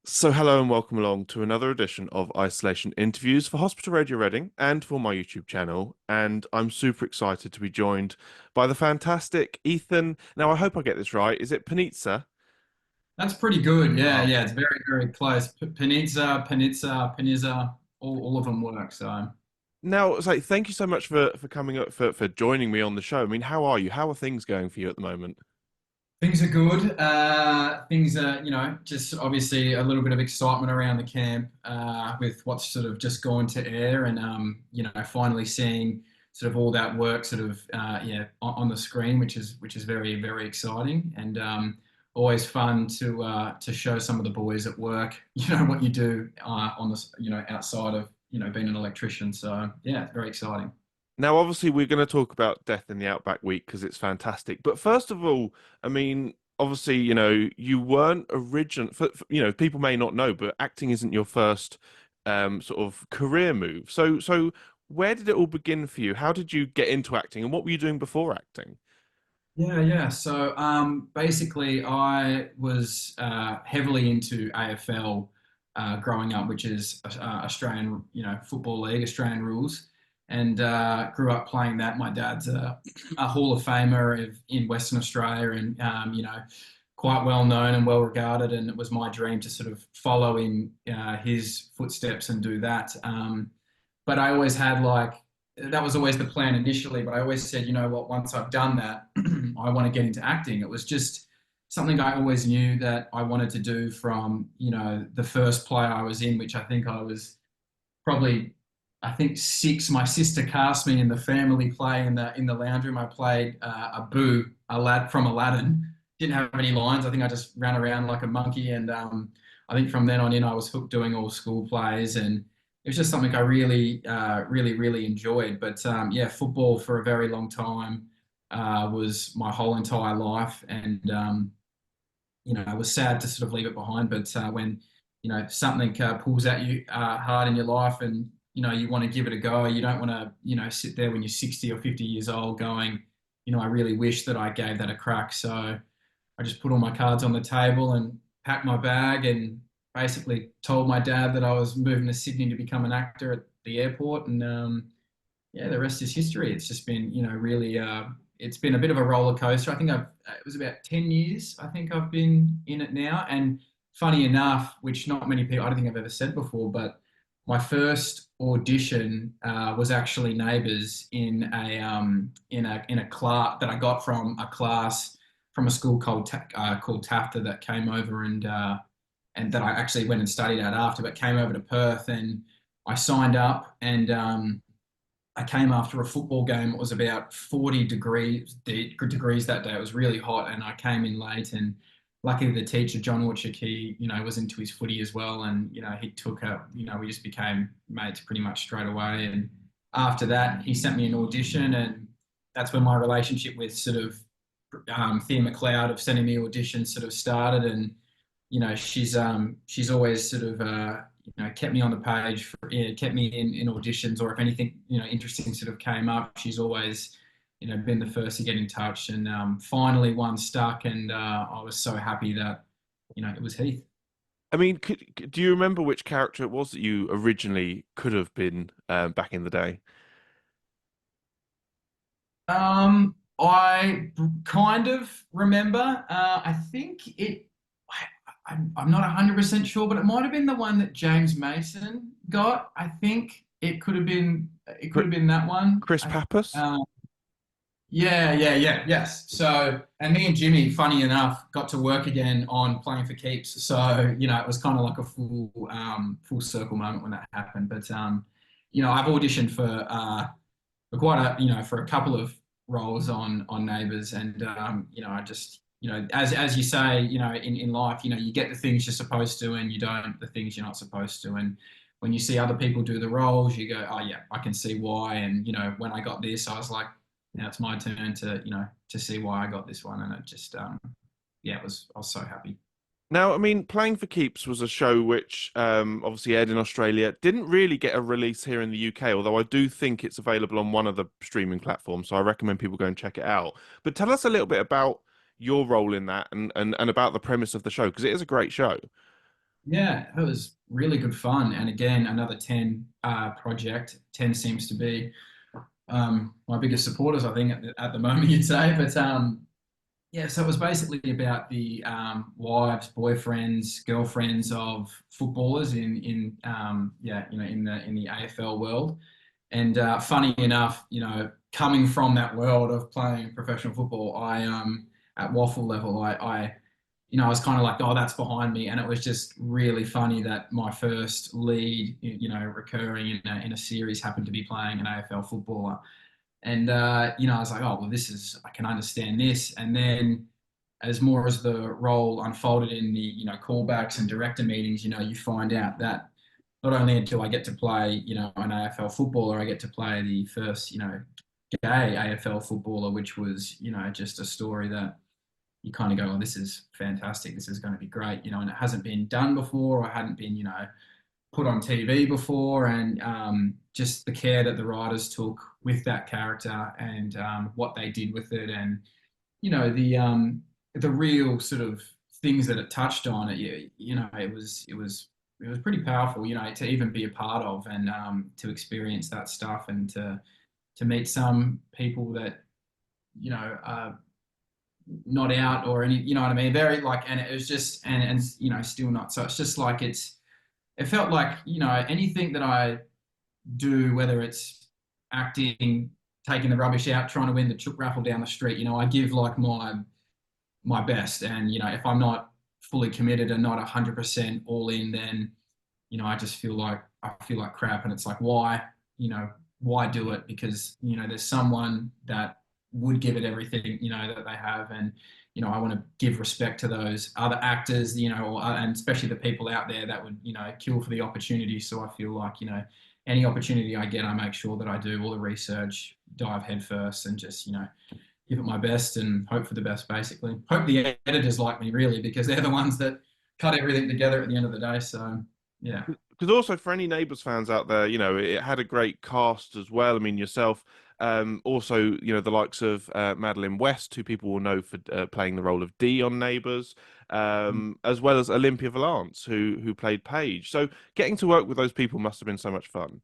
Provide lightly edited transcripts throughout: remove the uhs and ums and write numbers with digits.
So, hello and welcome along to another edition of Isolation Interviews for Hospital Radio Reading and for my YouTube channel. And I'm super excited to be joined by the fantastic Ethan. Now, I hope I get this right. Is it Panizza? That's pretty good. Yeah, Oh, yeah, it's very, very close. Panizza, all of them work. So now, it's like, thank you so much for coming up for joining me on the show. I mean, how are you? How are things going for you at the moment? things are good. Things are, just obviously a little bit of excitement around the camp with what's sort of just gone to air, and finally seeing sort of all that work sort of on the screen, which is very, very exciting, and always fun to show some of the boys at work, what you do on this, outside of being an electrician. So yeah, it's very exciting. Now, obviously, we're going to talk about Death in the Outback Week because it's fantastic. But first of all, I mean, obviously, you weren't people may not know, but acting isn't your first sort of career move. So where did it all begin for you? How did you get into acting, and what were you doing before acting? Yeah, yeah. So basically, I was heavily into AFL growing up, which is Australian, football league, Australian rules, and grew up playing that. My dad's a Hall of Famer in Western Australia, and quite well known and well regarded. And it was my dream to sort of follow in his footsteps and do that. But I always had like that was always the plan initially, but I always said, you know what, once I've done that, I want to get into acting. It was just something I always knew that I wanted to do from, the first play I was in, which I think I was probably, I think six. My sister cast me in the family play in the lounge room. I played a Boo, a lad from Aladdin. Didn't have any lines. I think I just ran around like a monkey, and I think from then on in, I was hooked doing all school plays, and it was just something I really, really enjoyed. But yeah, football for a very long time was my whole entire life, and I was sad to sort of leave it behind. But when something pulls at you hard in your life, and you want to give it a go, you don't want to sit there when you're 60 or 50 years old going, I really wish that I gave that a crack. So I just put all my cards on the table and packed my bag and basically told my dad that I was moving to Sydney to become an actor at the airport. And yeah, the rest is history. It's just been, really, it's been a bit of a roller coaster. I think it was about 10 years, I think I've been in it now. And funny enough, which not many people, I don't think I've ever said before, but my first audition was actually Neighbours in a class that I got from a class from a school called TAFTA that came over, and that I actually went and studied at after, but came over to Perth, and I signed up, and I came after a football game. It was about 40 degrees that day. It was really hot, and I came in late. And luckily, the teacher John Orchik, he was into his footy as well, and he took a we just became mates pretty much straight away. And after that, he sent me an audition, and that's when my relationship with sort of Thea McLeod of sending me auditions sort of started. And she's always sort of kept me on the page kept me in auditions, or if anything interesting sort of came up, she's always been the first to get in touch. And finally one stuck, and I was so happy that it was Heath. I mean, do you remember which character it was that you originally could have been back in the day? I kind of remember. I think I'm not 100% sure, but it might have been the one that James Mason got. I think it could have been. It could Chri- have been that one. Chris Pappas? Yeah, yeah, yeah, yes. So, and me and Jimmy, funny enough, got to work again on Playing for Keeps. So, it was kind of like a full circle moment when that happened. But I've auditioned for quite for a couple of roles on Neighbours, and I just as you say, in life, you get the things you're supposed to, and you don't the things you're not supposed to. And when you see other people do the roles, you go, oh yeah, I can see why. And when I got this, I was like, now it's my turn to see why I got this one. And it just yeah, I was so happy. Now, I mean, Playing for Keeps was a show which obviously aired in Australia, didn't really get a release here in the UK, although I do think it's available on one of the streaming platforms, so I recommend people go and check it out. But tell us a little bit about your role in that, and about the premise of the show, because it is a great show. Yeah, it was really good fun. And again, another 10 project. 10 seems to be my biggest supporters, I think, at the moment, you'd say. But yeah, so it was basically about the wives, boyfriends, girlfriends of footballers in yeah, in the AFL world. And funny enough, coming from that world of playing professional football, I at waffle level, I was kind of like, oh, that's behind me, and it was just really funny that my first lead, recurring in a series happened to be playing an AFL footballer, and I was like, oh, well, I can understand this, and then as more as the role unfolded in the callbacks and director meetings, you find out that not only do I get to play an AFL footballer, I get to play the first gay AFL footballer, which was just a story that you kind of go, oh, this is fantastic, this is going to be great, and it hasn't been done before or hadn't been put on TV before, and just the care that the writers took with that character and what they did with it, and you know the real sort of things that it touched on. It was pretty powerful, to even be a part of and to experience that stuff and to meet some people that are not out or any, what I mean, very like, and it was just and still not. So it's just like it felt like anything that I do, whether it's acting, taking the rubbish out, trying to win the chook raffle down the street, I give like my best. And if I'm not fully committed and not 100% all in, then I feel like crap. And it's like, why do it? Because there's someone that would give it everything that they have, and I want to give respect to those other actors, and especially the people out there that would kill for the opportunity. So I feel like any opportunity I get, I make sure that I do all the research, dive headfirst, and just give it my best and hope for the best, basically. Hope the editors like me, really, because they're the ones that cut everything together at the end of the day. So, yeah. Because also for any Neighbours fans out there, it had a great cast as well. I mean, yourself, also, the likes of Madeline West, who people will know for playing the role of Dee on Neighbours, as well as Olympia Valance, who played Paige. So getting to work with those people must have been so much fun.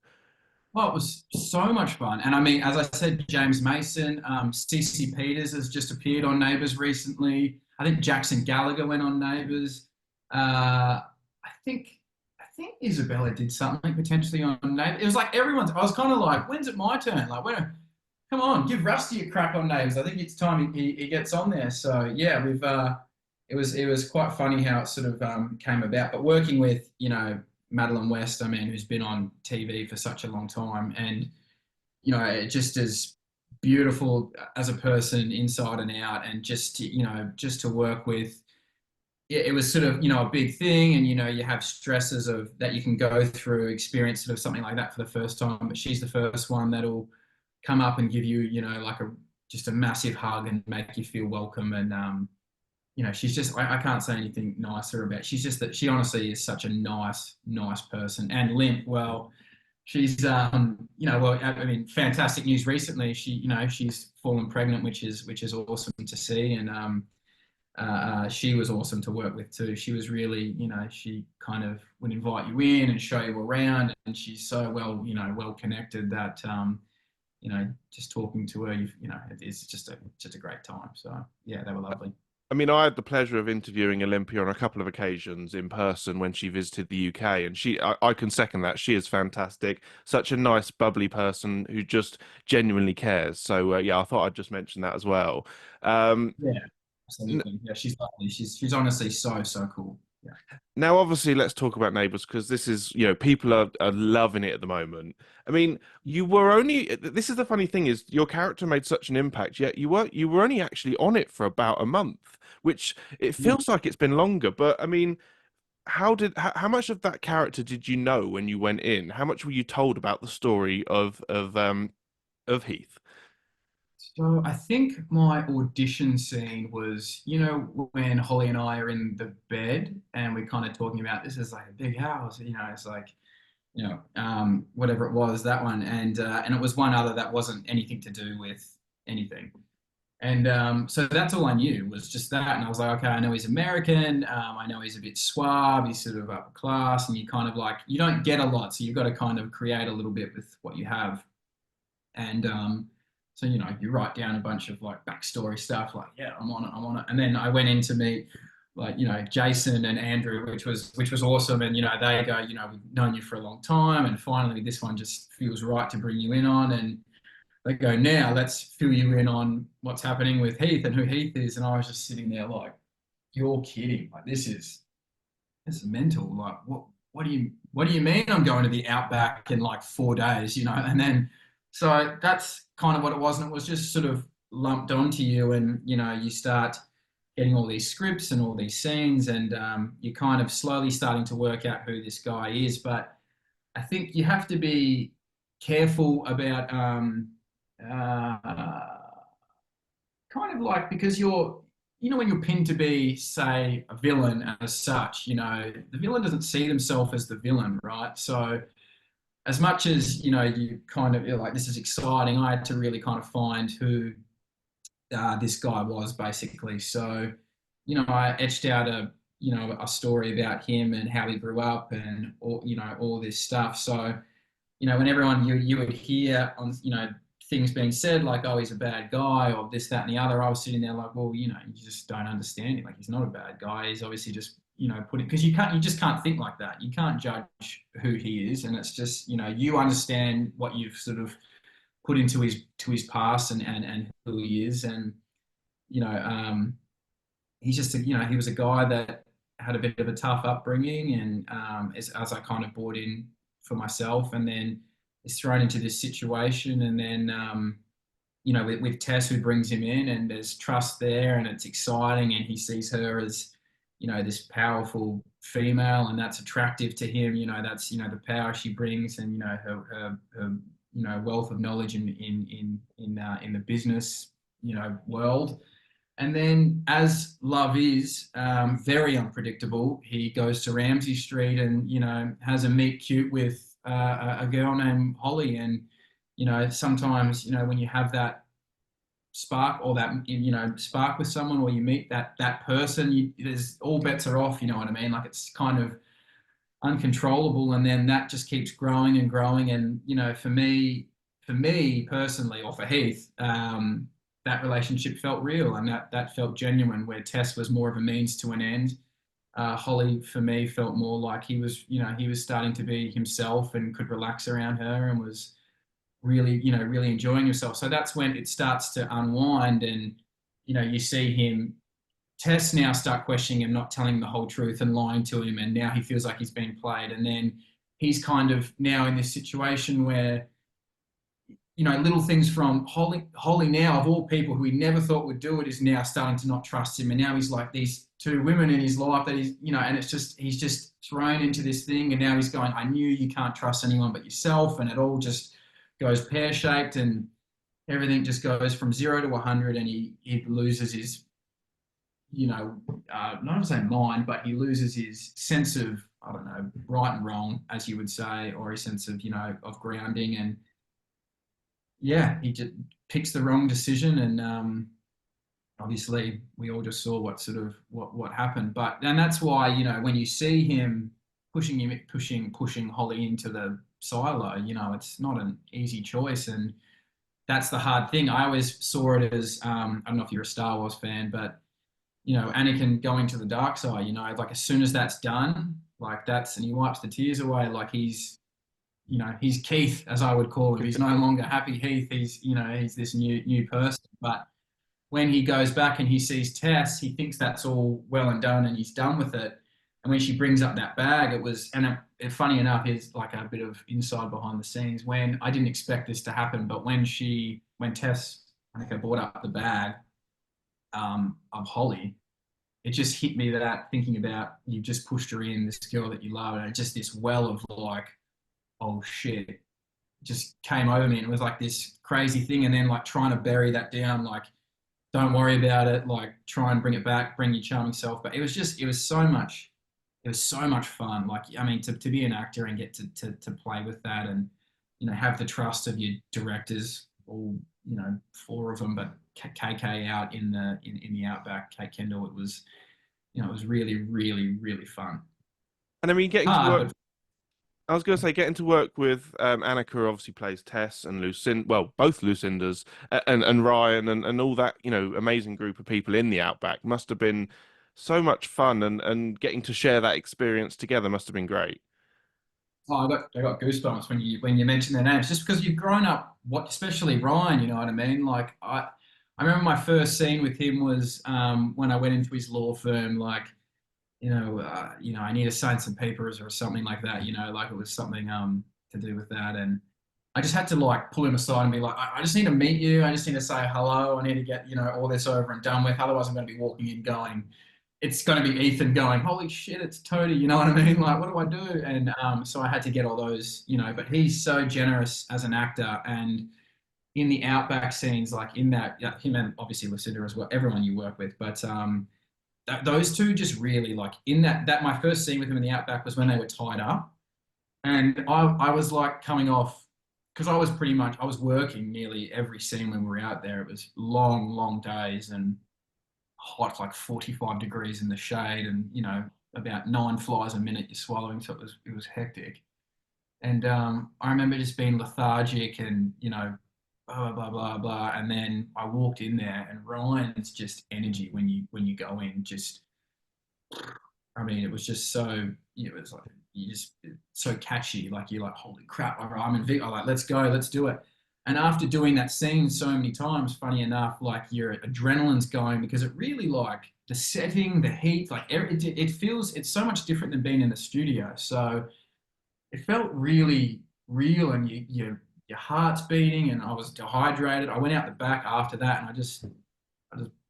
Well, it was so much fun. And I mean, as I said, James Mason, CC Peters has just appeared on Neighbours recently. I think Jackson Gallagher went on Neighbours. I think Isabella did something potentially on Neighbours. It was like everyone's. I was kind of like, when's it my turn? Like, come on, give Rusty a crack on Neighbours. I think it's time he gets on there. So yeah, we've. It was quite funny how it sort of came about. But working with Madeline West, I mean, who's been on TV for such a long time, and just as beautiful as a person inside and out, and just to work with. It was sort of a big thing, and you have stresses of that you can go through, experience sort of something like that for the first time. But she's the first one that'll come up and give you like just a massive hug and make you feel welcome, and she's just, I can't say anything nicer about. She's just that she honestly is such a nice person. And Limp, well, she's well, I mean, fantastic news recently. She's fallen pregnant, which is awesome to see, and she was awesome to work with too. She was really, she kind of would invite you in and show you around, and she's so well connected that just talking to her, it's just a great time. So yeah, they were lovely. I mean, I had the pleasure of interviewing Olympia on a couple of occasions in person when she visited the UK, and I can second that. She is fantastic, such a nice, bubbly person who just genuinely cares. So, yeah, I thought I'd just mention that as well. Um, Yeah, n- absolutely. Yeah, she's lovely. She's honestly so cool. Yeah. Now, obviously, let's talk about Neighbours because this is, people are loving it at the moment. I mean, you were only, this is the funny thing is your character made such an impact, yet you were only actually on it for about a month, which it Yeah. feels like it's been longer. But I mean, how much of that character did you know when you went in? How much were you told about the story of Heath? So I think my audition scene was, when Holly and I are in the bed and we're kind of talking about this is like a big house, it's like, whatever it was, that one. And it was one other that wasn't anything to do with anything. And so that's all I knew was just that. And I was like, okay, I know he's American. I know he's a bit suave. He's sort of upper class. And you kind of like, you don't get a lot. So you've got to kind of create a little bit with what you have. And so, you write down a bunch of like backstory stuff like, yeah, I'm on it, I'm on it. And then I went in to meet like, Jason and Andrew, which was awesome. And, they go, we've known you for a long time. And finally, this one just feels right to bring you in on. And they go, now let's fill you in on what's happening with Heath and who Heath is. And I was just sitting there like, you're kidding. Like, this is mental. Like, what do you mean I'm going to the Outback in like 4 days, And then, so that's kind of what it was. And it was just sort of lumped onto you. And, you start getting all these scripts and all these scenes, and you're kind of slowly starting to work out who this guy is. But I think you have to be careful about uh, kind of like, because when you're pinned to be, say, a villain as such, the villain doesn't see themselves as the villain, right? So as much as, you kind of, you're like, this is exciting, I had to really kind of find who this guy was basically. So, I etched out a story about him and how he grew up and all this stuff. So, when everyone you would hear on, things being said like, oh, he's a bad guy or this, that, and the other, I was sitting there like, well, you just don't understand him. Like, he's not a bad guy. He's obviously just, putting, because you just can't think like that. You can't judge who he is. And it's just, you understand what you've sort of put into his past and who he is. And, you know, um, he's just, he was a guy that had a bit of a tough upbringing, and as I kind of bought in for myself, and then is thrown into this situation, and then with Tess, who brings him in, and there's trust there, and it's exciting, and he sees her as this powerful female, and that's attractive to him. That's the power she brings, and her wealth of knowledge in the business world. And then, as love is very unpredictable, he goes to Ramsay Street and has a meet cute with a girl named Holly. And sometimes when you have that spark, or that spark with someone, or you meet that person, there's all bets are off. You know what I mean? Like, it's kind of uncontrollable, and then that just keeps growing and growing. And for me personally, or for Heath, that relationship felt real, and that felt genuine, where Tess was more of a means to an end. Holly, for me, felt more like he was starting to be himself and could relax around her, and was really enjoying himself. So that's when it starts to unwind, and you see him, Tess, now start questioning him, not telling him the whole truth and lying to him, and now he feels like he's being played. And then he's kind of now in this situation where little things from Holly now, of all people who he never thought would do it, is now starting to not trust him. And now he's like these two women in his life that and it's just, he's just thrown into this thing. And now he's going, I knew you can't trust anyone but yourself. And it all just goes pear shaped, and everything just goes from 0 to 100. And he loses his, not to say mind, but he loses his sense of, I don't know, right and wrong, as you would say, or his sense of, of grounding. And yeah, he just picks the wrong decision, and obviously we all just saw what happened. But and that's why when you see him pushing Holly into the silo, it's not an easy choice, and that's the hard thing. I always saw it as I don't know if you're a Star Wars fan, but Anakin going to the dark side. Like, as soon as that's done, like, and he wipes the tears away, like he's Keith, as I would call him. He's no longer happy Heath. He's this new person. But when he goes back and he sees Tess, he thinks that's all well and done, and he's done with it. And when she brings up that bag, it was, and funny enough, is like a bit of inside behind the scenes, when I didn't expect this to happen, but when Tess, I think, I brought up the bag of Holly, it just hit me that, thinking about, you just pushed her in, this girl that you love, and it's just this well of like, oh shit, just came over me, and it was like this crazy thing. And then, like, trying to bury that down, like, don't worry about it, like, try and bring it back, bring your charming self. But it was so much fun. Like, I mean, to be an actor and get to play with that, and have the trust of your directors, all four of them, but KK out in the Outback, Kate Kendall. It was, it was really, really, really fun. And I mean, getting to Hard, work. but I was going to say, getting to work with Annika, who obviously plays Tess, and Lucinda, well, both Lucindas, and Ryan, and all that, amazing group of people in the Outback must have been so much fun, and getting to share that experience together must have been great. oh, I got goosebumps when you mention their names, just because you've grown up. What, especially Ryan, you know what I mean? Like I remember my first scene with him was when I went into his law firm. Like, I need to sign some papers or something like that. Like it was something to do with that, and I just had to like pull him aside and be like, I just need to meet you. I just need to say hello. I need to get all this over and done with. Otherwise, I'm going to be walking in going, it's going to be Ethan going, holy shit, it's Toadie. You know what I mean? Like, what do I do? And so I had to get all those. But he's so generous as an actor, and in the Outback scenes, like in that, yeah, him and obviously Lucinda as well, everyone you work with, but those two just really like in that my first scene with him in the Outback was when they were tied up, and I was like coming off because I was working nearly every scene when we were out there. It was long, long days and hot, like 45 degrees in the shade, and about 9 flies a minute you're swallowing, so it was hectic. And I remember just being lethargic and blah blah blah blah. And then I walked in there, and Ryan's just energy when you go in, just I mean, it was just so it was like you just so catchy. Like you're like, holy crap! All right, I'm in Vic. I'm like, let's go, let's do it. And after doing that scene so many times, funny enough, like your adrenaline's going because it really like the setting, the heat, like it feels it's so much different than being in the studio. So it felt really real, and your heart's beating, and I was dehydrated. I went out the back after that, and I just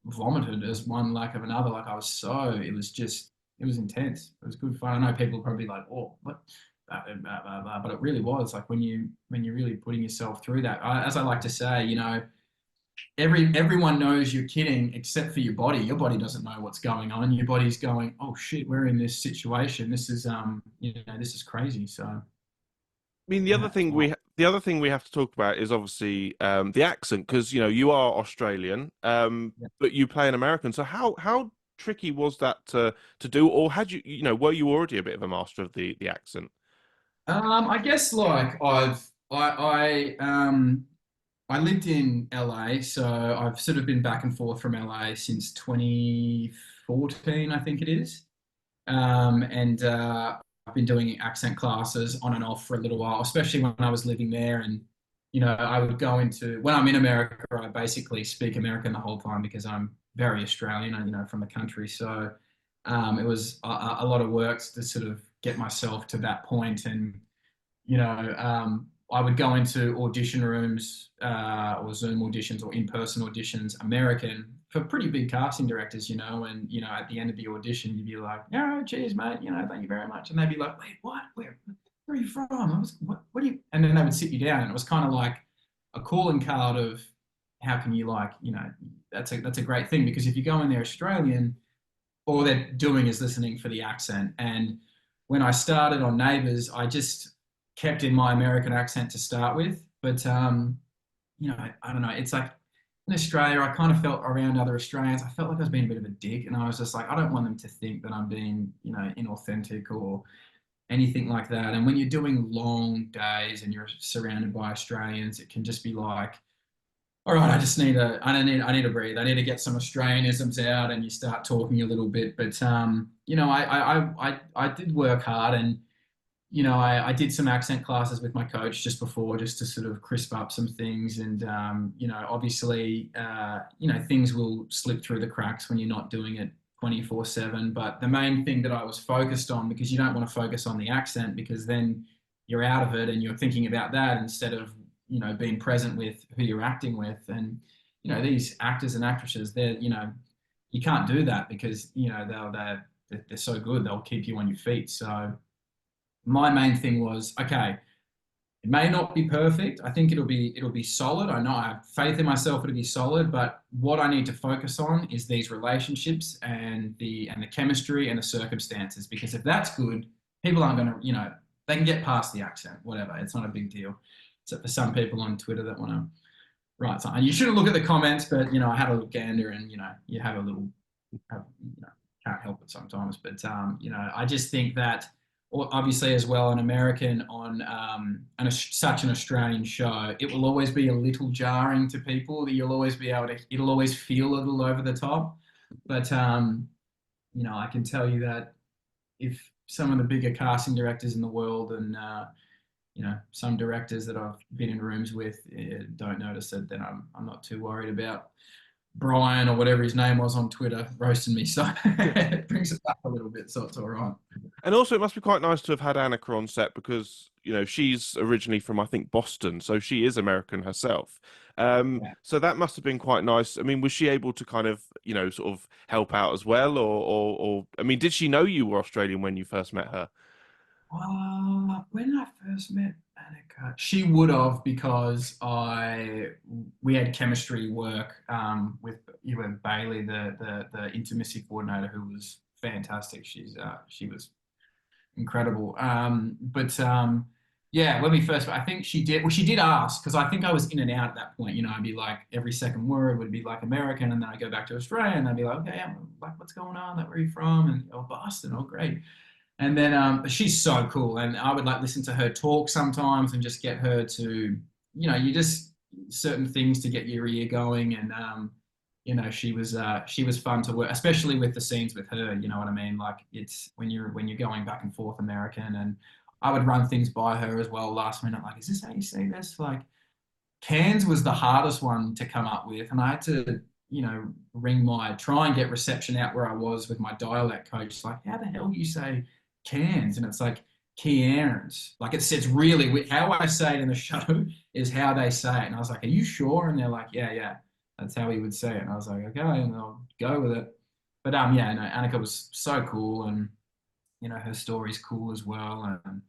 vomited as one lack of another. Like it was intense. It was good fun. I know people are probably like, oh, what? But it really was like when you're really putting yourself through that. As I like to say, everyone knows you're kidding except for your body. Your body doesn't know what's going on. Your body's going, oh shit, we're in this situation. This is this is crazy. So mean, yeah, it's wild. the other thing we have to talk about is obviously the accent, because you are Australian, Yeah. but you play an American. So how tricky was that to do, or had were you already a bit of a master of the accent? I guess like I lived in LA, so I've sort of been back and forth from LA since 2014, I think it is. And I've been doing accent classes on and off for a little while, especially when I was living there. And I would go into when I'm in America, I basically speak American the whole time because I'm very Australian, and from the country. So it was a lot of work to sort of get myself to that point, and I would go into audition rooms or Zoom auditions or in-person auditions, American, for pretty big casting directors, and at the end of the audition, you'd be like, "Yeah, cheers, mate. Thank you very much," and they'd be like, "Wait, what? Where are you from? What do you?" And then they would sit you down, and it was kind of like a calling card of how can you like, that's a great thing because if you go in there Australian, all they're doing is listening for the accent. And when I started on Neighbours, I just kept in my American accent to start with. But I don't know. It's like in Australia, I kind of felt around other Australians. I felt like I was being a bit of a dick, and I was just like, I don't want them to think that I'm being, inauthentic or anything like that. And when you're doing long days and you're surrounded by Australians, it can just be like, all right, I need to breathe. I need to get some Australianisms out, and you start talking a little bit. But I did work hard, and I did some accent classes with my coach just before, just to sort of crisp up some things. And obviously, things will slip through the cracks when you're not doing it 24/7. But the main thing that I was focused on, because you don't want to focus on the accent, because then you're out of it and you're thinking about that instead of being present with who you're acting with. And these actors and actresses, they're you can't do that because they're so good, they'll keep you on your feet. So my main thing was, okay, it may not be perfect. I think it'll be solid. I know I have faith in myself it'll be solid, but what I need to focus on is these relationships and the chemistry and the circumstances, because if that's good, people aren't going to, they can get past the accent, whatever. It's not a big deal. Except for some people on Twitter that want to Right. So, and you shouldn't look at the comments, but I had a look gander, and you have a little, can't help it sometimes. But I just think that, obviously, as well, an American on such an Australian show, it will always be a little jarring to people. That you'll always be able to, it'll always feel a little over the top. But I can tell you that if some of the bigger casting directors in the world, and some directors that I've been in rooms with don't notice it, then I'm not too worried about Brian or whatever his name was on Twitter roasting me. So it brings it back a little bit, so it's all right. And also, it must be quite nice to have had Annika on set because, she's originally from, I think, Boston, so she is American herself. Yeah. So that must have been quite nice. I mean, was she able to kind of, sort of help out as well, or I mean, did she know you were Australian when you first met her? When I first met Annika, she would have, because we had chemistry work with Bailey, the intimacy coordinator, who was fantastic. She was incredible. But yeah, when we first, I think she did. Well, she did ask, because I think I was in and out at that point. I'd be like, every second word would be like American, and then I go back to Australia, and I'd be like, okay, I'm like, what's going on? Like, where are you from? And Boston. Oh, great. And then she's so cool, and I would like listen to her talk sometimes and just get her to, you just certain things to get your ear going. And she was fun to work, especially with the scenes with her. You know what I mean? Like, it's when you're going back and forth American, and I would run things by her as well last minute. Like, is this how you say this? Like, Cairns was the hardest one to come up with, and I had to, try and get reception out where I was with my dialect coach. Like, how the hell do you say Cairns? And it's like Cairns. Like, it's really how I say it in the show is how they say it. And I was like, are you sure? And they're like, yeah, yeah, that's how he would say it. And I was like, okay, and I'll go with it. But yeah, no, Annika was so cool, and her story's cool as well. And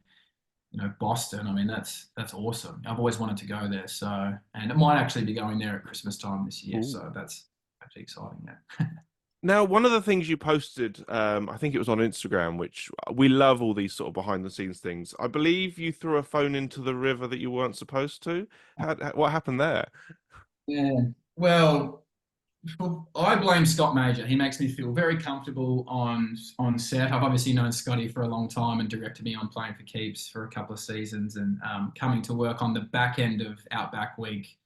Boston. I mean, that's awesome. I've always wanted to go there. So, and it might actually be going there at Christmas time this year. Ooh. So that's actually exciting. Yeah. Now, one of the things you posted, I think it was on Instagram, which we love all these sort of behind the scenes things. I believe you threw a phone into the river that you weren't supposed to. What happened there? Yeah. Well, I blame Scott Major. He makes me feel very comfortable on set. I've obviously known Scotty for a long time and directed me on Playing for Keeps for a couple of seasons, and coming to work on the back end of Outback Week,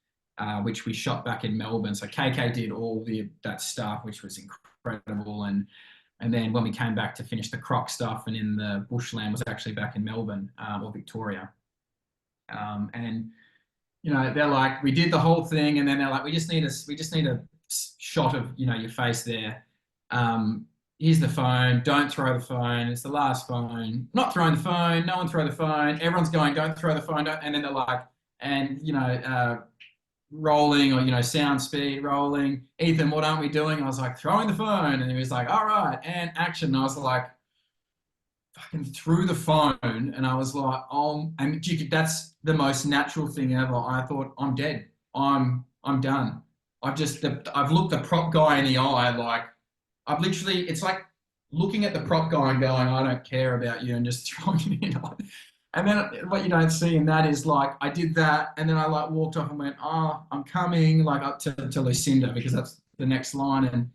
which we shot back in Melbourne. So KK did all that stuff, which was incredible, and then when we came back to finish the croc stuff and in the bushland, was actually back in Melbourne or Victoria, and they're like, we did the whole thing, and then they're like, we just need a shot of your face there. Here's the phone. Don't throw the phone. It's the last phone. Not throwing the phone. No one throw the phone. Everyone's going, don't throw the phone. Don't. And then they're like, and rolling, or sound speed rolling. Ethan, what aren't we doing? I was like, throwing the phone, and he was like, all right, and action. And I was like, fucking threw the phone, and I was like, oh, and that's the most natural thing ever. I thought, I'm dead. I'm done. I've looked the prop guy in the eye, like I've literally, it's like looking at the prop guy and going, I don't care about you, and just throwing it in. And then what you don't see in that is, like, I did that, and then I like walked off and went, oh, I'm coming, like up to Lucinda, because that's the next line, and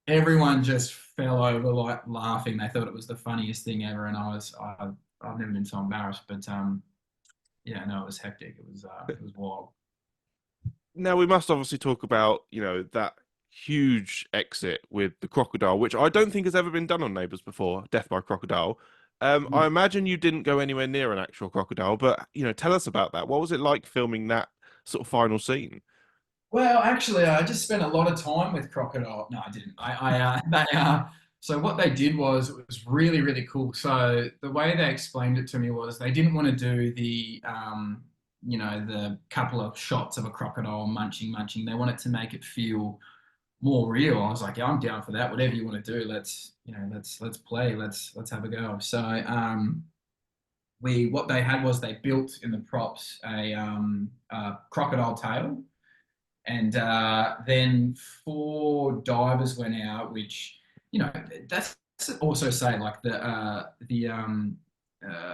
everyone just fell over like laughing. They thought it was the funniest thing ever, and I've never been so embarrassed. But yeah, no, it was hectic. It was wild. Now we must obviously talk about, that huge exit with the crocodile, which I don't think has ever been done on Neighbours before, death by crocodile. I imagine you didn't go anywhere near an actual crocodile, but tell us about that. What was it like filming that sort of final scene? Well, actually, I just spent a lot of time with crocodile. No, I didn't. So what they did was, it was really, really cool. So the way they explained it to me was, they didn't want to do the couple of shots of a crocodile munching, munching. They wanted to make it feel more real. I was like, yeah, I'm down for that. Whatever you want to do, let's play. Let's have a go. So what they had was, they built in the props a crocodile tail, and then four divers went out, which, that's also say, like, the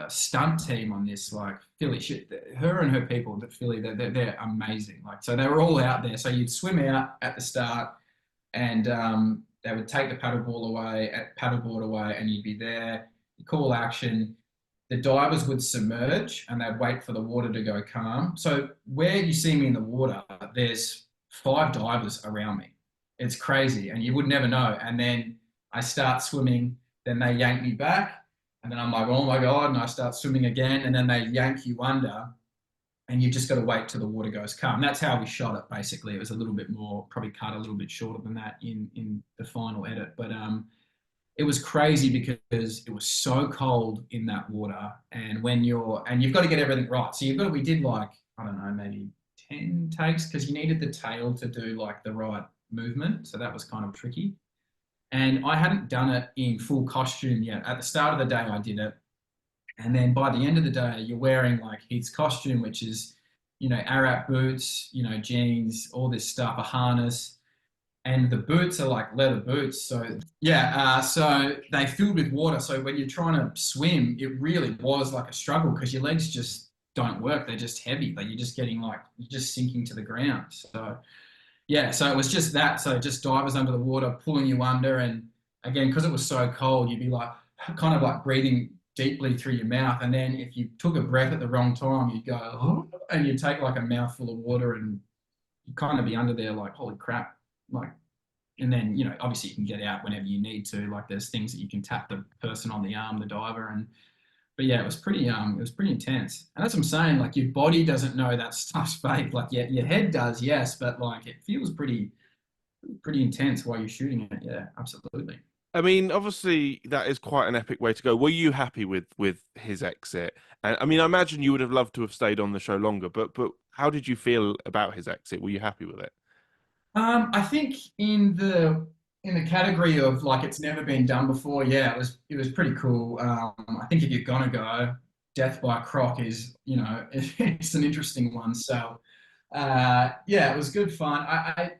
stunt team on this, like Philly. Her and her people, the Philly, they're amazing. Like, so they were all out there. So you'd swim out at the start, and they would take the paddleboard away, and you'd be there. You call action. The divers would submerge, and they'd wait for the water to go calm. So where you see me in the water, there's 5 divers around me. It's crazy, and you would never know. And then I start swimming, then they yank me back, and then I'm like, oh my god, and I start swimming again, and then they yank you under, and you just got to wait till the water goes calm. That's how we shot it. Basically, it was a little bit more, probably cut a little bit shorter than that in the final edit, but it was crazy because it was so cold in that water, and you've got to get everything right. So we did like, I don't know, maybe 10 takes, because you needed the tail to do like the right movement. So that was kind of tricky. And I hadn't done it in full costume yet. At the start of the day, I did it. And then by the end of the day, you're wearing like Heath's costume, which is, Arab boots, jeans, all this stuff, a harness. And the boots are like leather boots. So, yeah, so they filled with water. So when you're trying to swim, it really was like a struggle because your legs just don't work. They're just heavy. Like you're just sinking to the ground. So, yeah, so it was just that. So just divers under the water, pulling you under. And again, because it was so cold, you'd be like, kind of like breathing deeply through your mouth. And then if you took a breath at the wrong time, you'd go, oh, and you'd take like a mouthful of water and you'd kind of be under there like, holy crap. Like, and then, obviously you can get out whenever you need to. Like there's things that you can tap the person on the arm, the diver. But yeah, it was pretty intense. And that's what I'm saying. Like your body doesn't know that stuff's fake. Like your head does, yes, but like it feels pretty intense while you're shooting it. Yeah, absolutely. I mean, obviously, that is quite an epic way to go. Were you happy with his exit? And I mean, I imagine you would have loved to have stayed on the show longer, but how did you feel about his exit? Were you happy with it? I think in the category of like it's never been done before, yeah, it was pretty cool. I think if you're gonna go, death by croc is, it's an interesting one. So yeah, it was good fun. I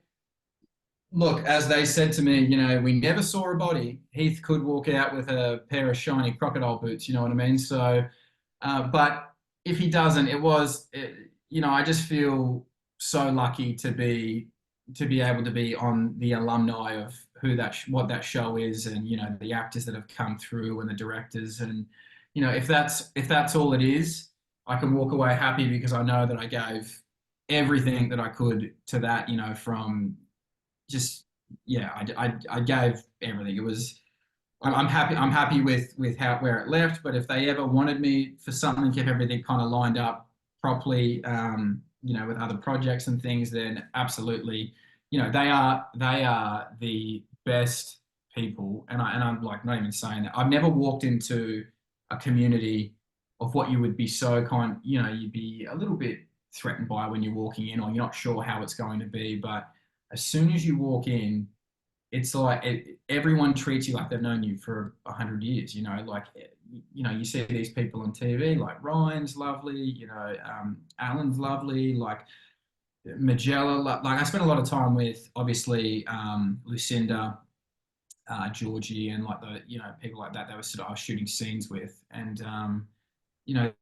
look, as they said to me, we never saw a body. Heath could walk out with a pair of shiny crocodile boots, you know what I mean? So, but if he doesn't, I just feel so lucky to be able to be on the alumni of what that show is, and the actors that have come through and the directors, and if that's all it is, I can walk away happy because I know that I gave everything that I could to that, from just yeah, I gave everything. I'm happy. I'm happy with how where it left. But if they ever wanted me for something, if everything kind of lined up properly, with other projects and things, then absolutely, they are the best people. And I'm like not even saying that. I've never walked into a community of what you would be so you'd be a little bit threatened by when you're walking in, or you're not sure how it's going to be. But as soon as you walk in, it's like everyone treats you like they've known you for 100 years. Like you see these people on TV, like Ryan's lovely, Alan's lovely, like Magella. Like I spent a lot of time with obviously Lucinda, Georgie, and like people like that. They were I was shooting scenes with, and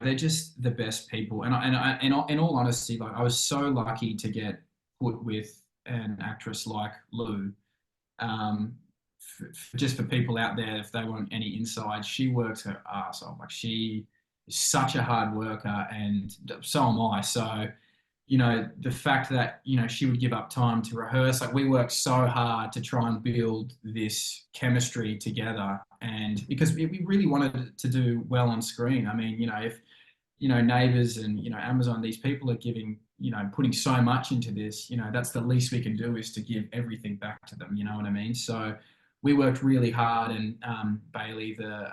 they're just the best people. In all honesty, like I was so lucky to get put with an actress like Lou. Just for people out there, if they want any insight, she works her ass off. Like she is such a hard worker, and so am I. So, the fact that she would give up time to rehearse, like we worked so hard to try and build this chemistry together, and because we really wanted to do well on screen. I mean, if Neighbours and Amazon, these people are giving putting so much into this, that's the least we can do is to give everything back to them. You know what I mean? So we worked really hard, and Bailey, the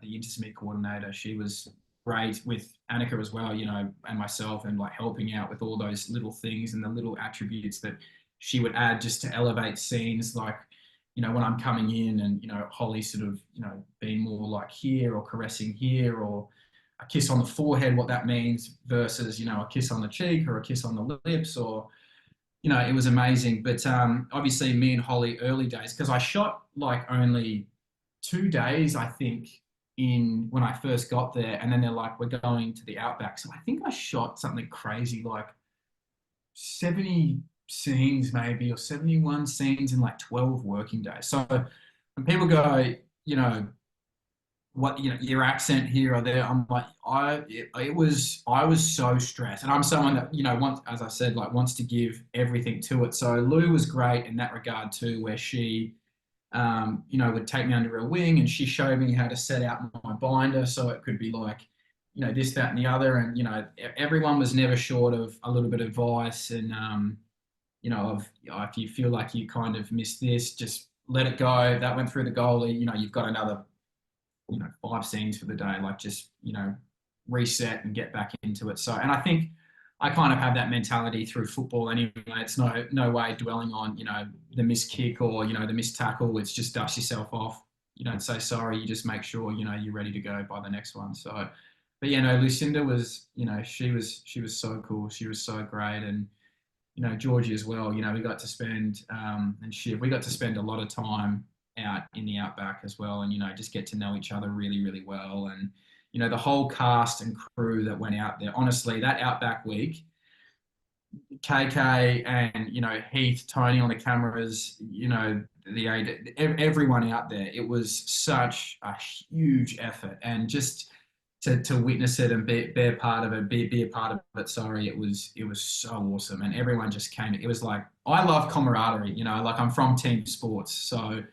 Intersmith coordinator, she was great with Annika as well, and myself, and like helping out with all those little things and the little attributes that she would add just to elevate scenes, like when I'm coming in and Holly sort of being more like here, or caressing here, or a kiss on the forehead, what that means versus a kiss on the cheek or a kiss on the lips, or it was amazing. But obviously me and Holly early days, because I shot like only 2 days, I think, in when I first got there, and then they're like, we're going to the Outback. So I think I shot something crazy like 70 scenes maybe, or 71 scenes in like 12 working days. So when people go, you know, what, your accent here or there, I'm like, I was so stressed, and I'm someone that, wants, as I said, like wants to give everything to it. So Lou was great in that regard too, where she would take me under her wing, and she showed me how to set out my binder so it could be like, this, that, and the other. And, everyone was never short of a little bit of advice, and, of, if you feel like you kind of missed this, just let it go. That went through the goalie, you've got another, 5 scenes for the day, like just, reset and get back into it. So, and I think I kind of have that mentality through football anyway. It's no way dwelling on, the missed kick or, the missed tackle. It's just dust yourself off. You don't say sorry. You just make sure, you're ready to go by the next one. So, but yeah, no, Lucinda was, she was so cool. She was so great. And, Georgie as well, we got to spend, we got to spend a lot of time out in the Outback as well. And, just get to know each other really, really well. And, the whole cast and crew that went out there, honestly, that Outback week, KK and, Heath, Tony on the cameras, everyone out there, it was such a huge effort. And just to witness it and be a part of it, be a part of it. Sorry, it was so awesome, and everyone just came. It was like, I love camaraderie. Like I'm from team sports, so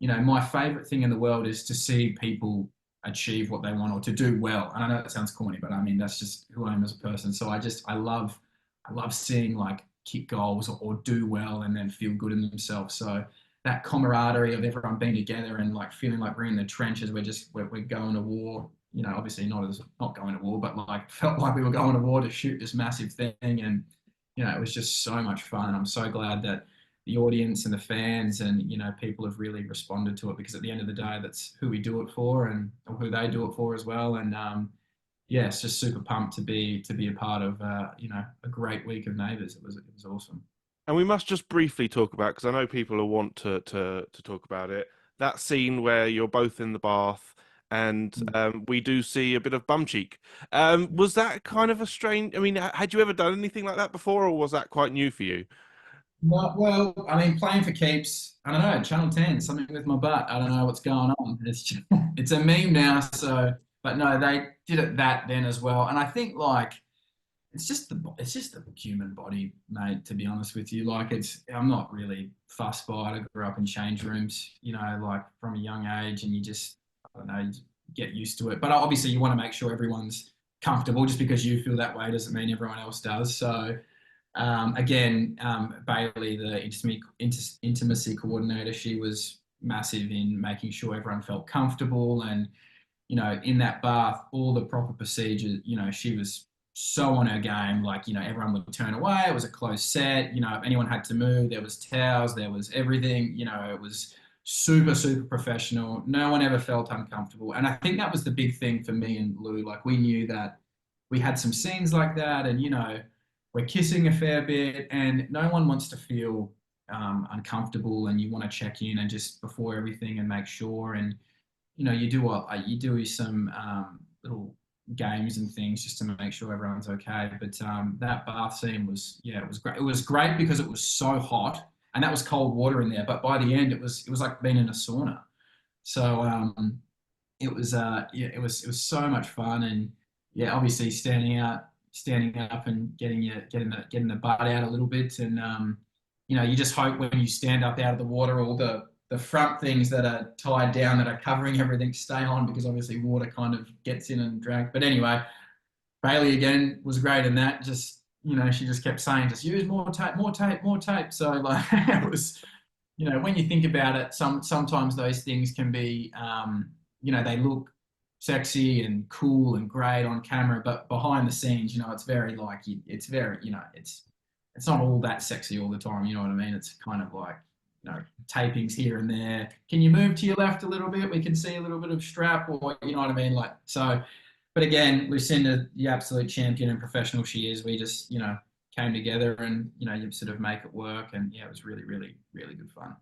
my favorite thing in the world is to see people achieve what they want or to do well. And I know that sounds corny, but I mean that's just who I am as a person. So I love seeing like kick goals or do well and then feel good in themselves. So that camaraderie of everyone being together and like feeling like we're in the trenches, we're going to war. Obviously not going to war, but like felt like we were going to war to shoot this massive thing. And, it was just so much fun. And I'm so glad that the audience and the fans and, people have really responded to it, because at the end of the day, that's who we do it for, and or who they do it for as well. And, yeah, it's just super pumped to be a part of, a great week of Neighbours. It was awesome. And we must just briefly talk about, because I know people will want to talk about it, that scene where you're both in the bath and we do see a bit of bum cheek. Was that kind of a strange? I mean, had you ever done anything like that before, or was that quite new for you? Well, I mean, playing for keeps. I don't know. Channel 10, something with my butt. I don't know what's going on. It's a meme now. So, but no, they did it that then as well. And I think like it's just the human body, mate. To be honest with you, like I'm not really fussed by it. I grew up in change rooms, like from a young age, and you just, I don't know, you get used to it. But obviously, you want to make sure everyone's comfortable. Just because you feel that way doesn't mean everyone else does. So, again, Bailey, the intimacy coordinator, she was massive in making sure everyone felt comfortable. And, in that bath, all the proper procedures, she was so on her game. Like, everyone would turn away. It was a closed set. If anyone had to move, there was towels, there was everything. It was super, super professional. No one ever felt uncomfortable. And I think that was the big thing for me and Lou. Like, we knew that we had some scenes like that, and, we're kissing a fair bit, and no one wants to feel uncomfortable, and you want to check in and just before everything and make sure. And, you do some little games and things just to make sure everyone's okay. But that bath scene was, yeah, it was great. It was great because it was so hot, and that was cold water in there. But by the end, it was like being in a sauna. So it was so much fun. And yeah, obviously standing up and getting the butt out a little bit. And you just hope when you stand up out of the water, all the front things that are tied down that are covering everything stay on, because obviously water kind of gets in and drags. But anyway, Bailey again was great in that. Just, she just kept saying, just use more tape, more tape, more tape. So like it was, when you think about it, sometimes those things can be, they look sexy and cool and great on camera, but behind the scenes, it's very like, it's very, it's not all that sexy all the time. You know what I mean? It's kind of like, tapings here and there. Can you move to your left a little bit? We can see a little bit of strap, or you know what I mean? Like, so, but again, Lucinda, the absolute champion and professional she is, we just, came together and, you sort of make it work. And yeah, it was really, really, really good fun.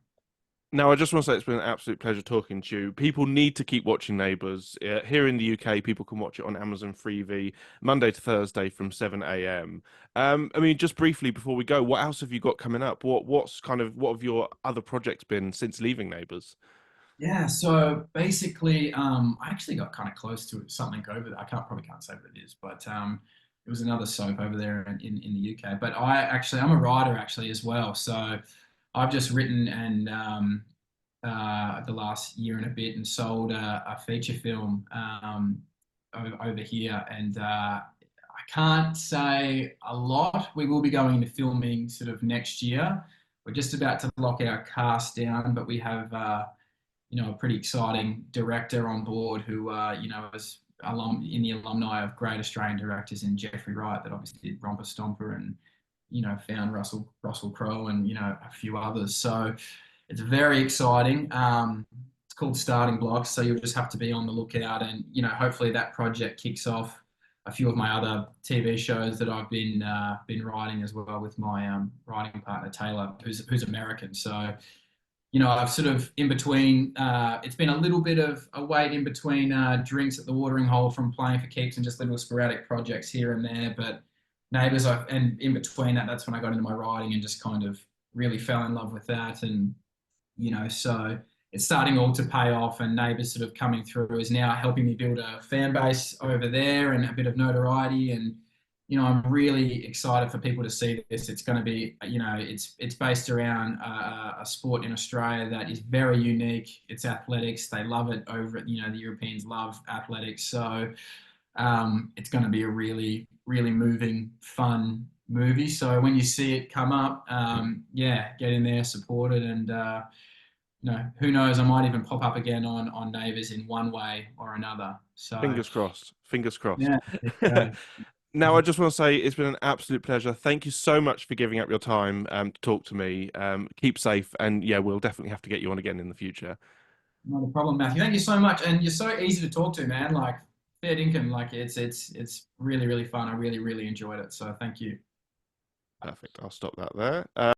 Now, I just want to say it's been an absolute pleasure talking to you. People need to keep watching Neighbours. Here in the UK, people can watch it on Amazon Freevee Monday to Thursday from 7 a.m. I mean, just briefly before we go, what else have you got coming up? What have your other projects been since leaving Neighbours? Yeah, so basically, I actually got kind of close to something over there. I probably can't say what it is, but it was another soap over there in the UK. But I'm a writer actually as well. So I've just written and the last year and a bit and sold a feature film over here. And I can't say a lot. We will be going into filming sort of next year. We're just about to lock our cast down, but we have a pretty exciting director on board who is in the alumni of great Australian directors in Jeffrey Wright that obviously did Romper Stomper and found Russell Crowe and a few others. So it's very exciting. It's called Starting Blocks, so you'll just have to be on the lookout, and hopefully that project kicks off a few of my other TV shows that I've been writing as well with my writing partner Taylor, who's American. So I've sort of in between. It's been a little bit of a wait in between drinks at the watering hole from playing for keeps and just little sporadic projects here and there. But Neighbours, and in between that's when I got into my writing and just kind of really fell in love with that. And so it's starting all to pay off. And Neighbours sort of coming through is now helping me build a fan base over there and a bit of notoriety. And I'm really excited for people to see this. It's going to be, it's based around a sport in Australia that is very unique. It's athletics. They love it over, the Europeans love athletics. So it's going to be a really, really moving, fun movie. So when you see it come up, yeah, get in there, support it, and who knows? I might even pop up again on Neighbours in one way or another. So Fingers crossed. Fingers crossed. yeah, there you go. Now, I just want to say it's been an absolute pleasure. Thank you so much for giving up your time to talk to me. Keep safe, and yeah, we'll definitely have to get you on again in the future. Not a problem, Matthew. Thank you so much, and you're so easy to talk to, man. Like fair income, like it's really really fun. I really really enjoyed it. So thank you. Perfect. I'll stop that there.